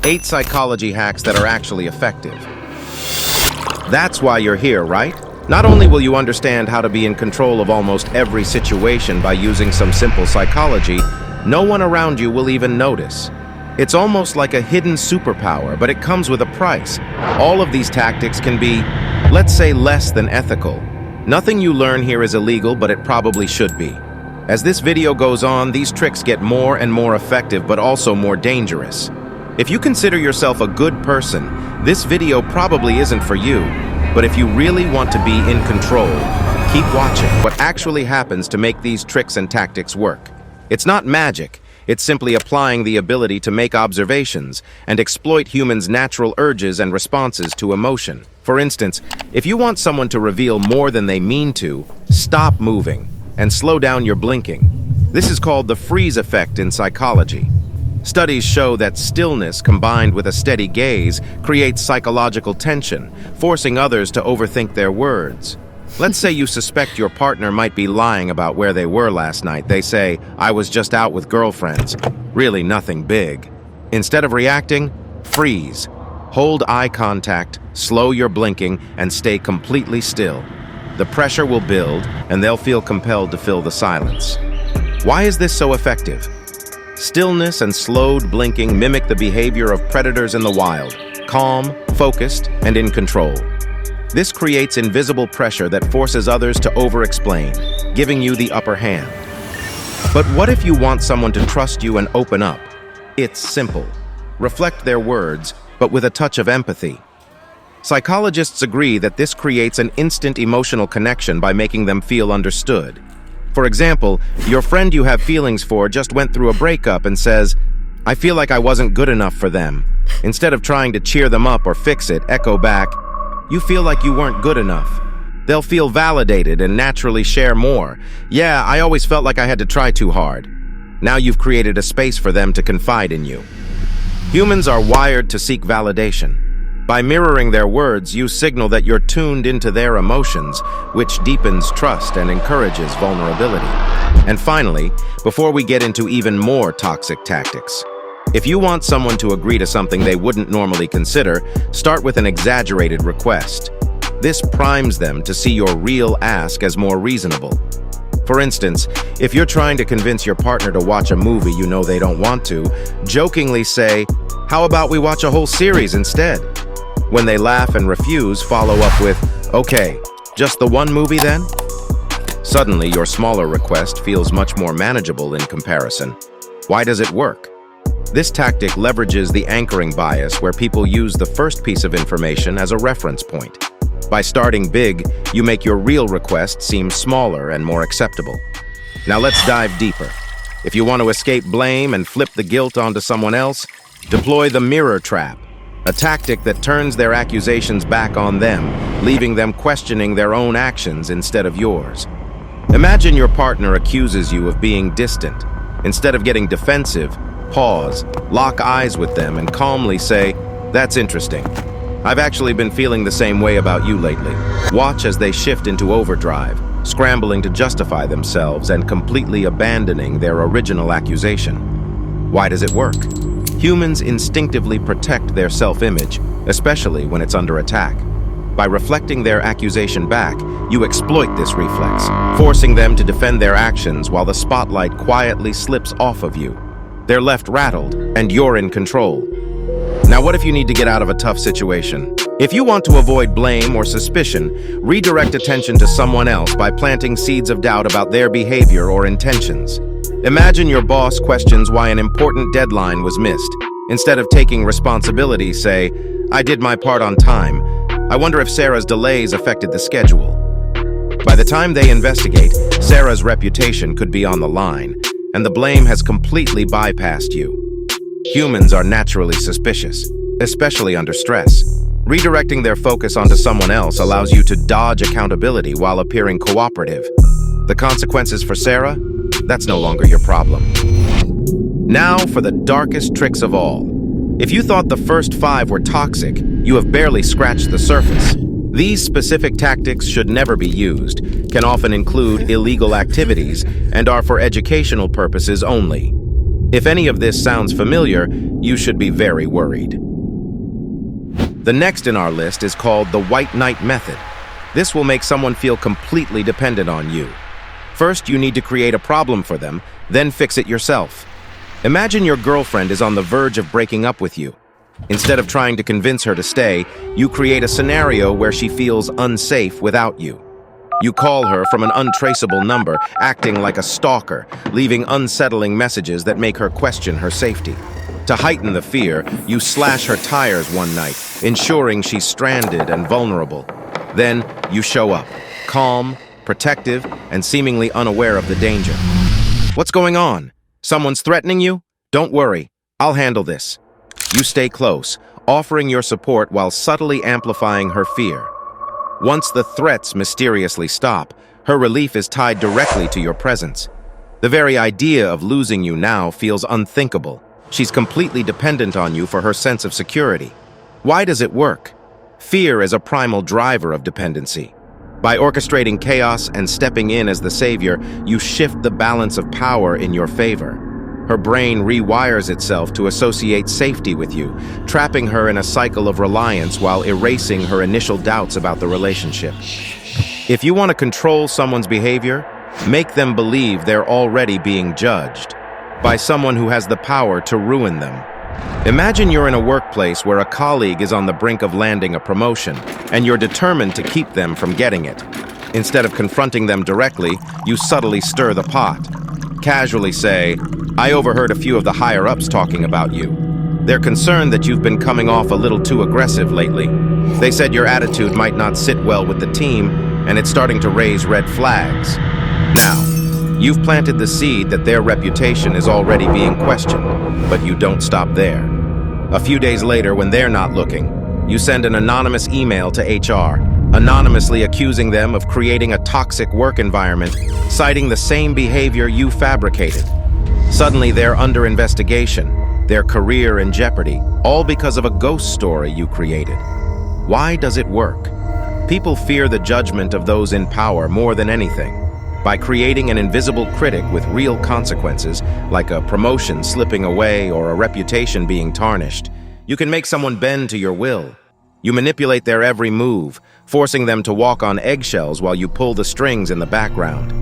8 psychology hacks that are actually effective. That's why you're here, right? Not only will you understand how to be in control of almost every situation by using some simple psychology, no one around you will even notice. It's almost like a hidden superpower, but it comes with a price. All of these tactics can be, let's say, less than ethical. Nothing you learn here is illegal, but it probably should be. As this video goes on, these tricks get more and more effective, but also more dangerous. If you consider yourself a good person, this video probably isn't for you. But if you really want to be in control, keep watching what actually happens to make these tricks and tactics work. It's not magic. It's simply applying the ability to make observations and exploit humans' natural urges and responses to emotion. For instance, if you want someone to reveal more than they mean to, stop moving and slow down your blinking. This is called the freeze effect in psychology. Studies show that stillness combined with a steady gaze creates psychological tension, forcing others to overthink their words. Let's say you suspect your partner might be lying about where they were last night. They say, "I was just out with girlfriends." Really nothing big. Instead of reacting, freeze. Hold eye contact, slow your blinking, and stay completely still. The pressure will build, and they'll feel compelled to fill the silence. Why is this so effective? Stillness and slowed blinking mimic the behavior of predators in the wild, calm, focused, and in control. This creates invisible pressure that forces others to over-explain, giving you the upper hand. But what if you want someone to trust you and open up? It's simple. Reflect their words, but with a touch of empathy. Psychologists agree that this creates an instant emotional connection by making them feel understood. For example, your friend you have feelings for just went through a breakup and says, "I feel like I wasn't good enough for them." Instead of trying to cheer them up or fix it, echo back, "You feel like you weren't good enough." They'll feel validated and naturally share more. "Yeah, I always felt like I had to try too hard." Now you've created a space for them to confide in you. Humans are wired to seek validation. By mirroring their words, you signal that you're tuned into their emotions, which deepens trust and encourages vulnerability. And finally, before we get into even more toxic tactics, if you want someone to agree to something they wouldn't normally consider, start with an exaggerated request. This primes them to see your real ask as more reasonable. For instance, if you're trying to convince your partner to watch a movie you know they don't want to, jokingly say, "How about we watch a whole series instead?" When they laugh and refuse, follow up with, "Okay, just the one movie then?" Suddenly, your smaller request feels much more manageable in comparison. Why does it work? This tactic leverages the anchoring bias, where people use the first piece of information as a reference point. By starting big, you make your real request seem smaller and more acceptable. Now let's dive deeper. If you want to escape blame and flip the guilt onto someone else, deploy the mirror trap, a tactic that turns their accusations back on them, leaving them questioning their own actions instead of yours. Imagine your partner accuses you of being distant. Instead of getting defensive, pause, lock eyes with them, and calmly say, "That's interesting. I've actually been feeling the same way about you lately." Watch as they shift into overdrive, scrambling to justify themselves and completely abandoning their original accusation. Why does it work? Humans instinctively protect their self-image, especially when it's under attack. By reflecting their accusation back, you exploit this reflex, forcing them to defend their actions while the spotlight quietly slips off of you. They're left rattled, and you're in control. Now, what if you need to get out of a tough situation? If you want to avoid blame or suspicion, redirect attention to someone else by planting seeds of doubt about their behavior or intentions. Imagine your boss questions why an important deadline was missed. Instead of taking responsibility, say, "I did my part on time. I wonder if Sarah's delays affected the schedule." By the time they investigate, Sarah's reputation could be on the line, and the blame has completely bypassed you. Humans are naturally suspicious, especially under stress. Redirecting their focus onto someone else allows you to dodge accountability while appearing cooperative. The consequences for Sarah? That's no longer your problem. Now for the darkest tricks of all. If you thought the first 5 were toxic, you have barely scratched the surface. These specific tactics should never be used, can often include illegal activities, and are for educational purposes only. If any of this sounds familiar, you should be very worried. The next in our list is called the white knight method. This will make someone feel completely dependent on you. First, you need to create a problem for them, then fix it yourself. Imagine your girlfriend is on the verge of breaking up with you. Instead of trying to convince her to stay, you create a scenario where she feels unsafe without you. You call her from an untraceable number, acting like a stalker, leaving unsettling messages that make her question her safety. To heighten the fear, you slash her tires one night, ensuring she's stranded and vulnerable. Then, you show up, calm, protective, and seemingly unaware of the danger. What's going on? Someone's threatening you? Don't worry, I'll handle this. You stay close, offering your support while subtly amplifying her fear. Once the threats mysteriously stop, her relief is tied directly to your presence. The very idea of losing you now feels unthinkable. She's completely dependent on you for her sense of security. Why does it work? Fear is a primal driver of dependency. By orchestrating chaos and stepping in as the savior, you shift the balance of power in your favor. Her brain rewires itself to associate safety with you, trapping her in a cycle of reliance while erasing her initial doubts about the relationship. If you want to control someone's behavior, make them believe they're already being judged by someone who has the power to ruin them. Imagine you're in a workplace where a colleague is on the brink of landing a promotion, and you're determined to keep them from getting it. Instead of confronting them directly, you subtly stir the pot. Casually say, "I overheard a few of the higher-ups talking about you. They're concerned that you've been coming off a little too aggressive lately. They said your attitude might not sit well with the team, and it's starting to raise red flags." Now, you've planted the seed that their reputation is already being questioned, but you don't stop there. A few days later, when they're not looking, you send an anonymous email to HR, anonymously accusing them of creating a toxic work environment, citing the same behavior you fabricated. Suddenly, they're under investigation, their career in jeopardy, all because of a ghost story you created. Why does it work? People fear the judgment of those in power more than anything. By creating an invisible critic with real consequences, like a promotion slipping away or a reputation being tarnished, you can make someone bend to your will. You manipulate their every move, forcing them to walk on eggshells while you pull the strings in the background.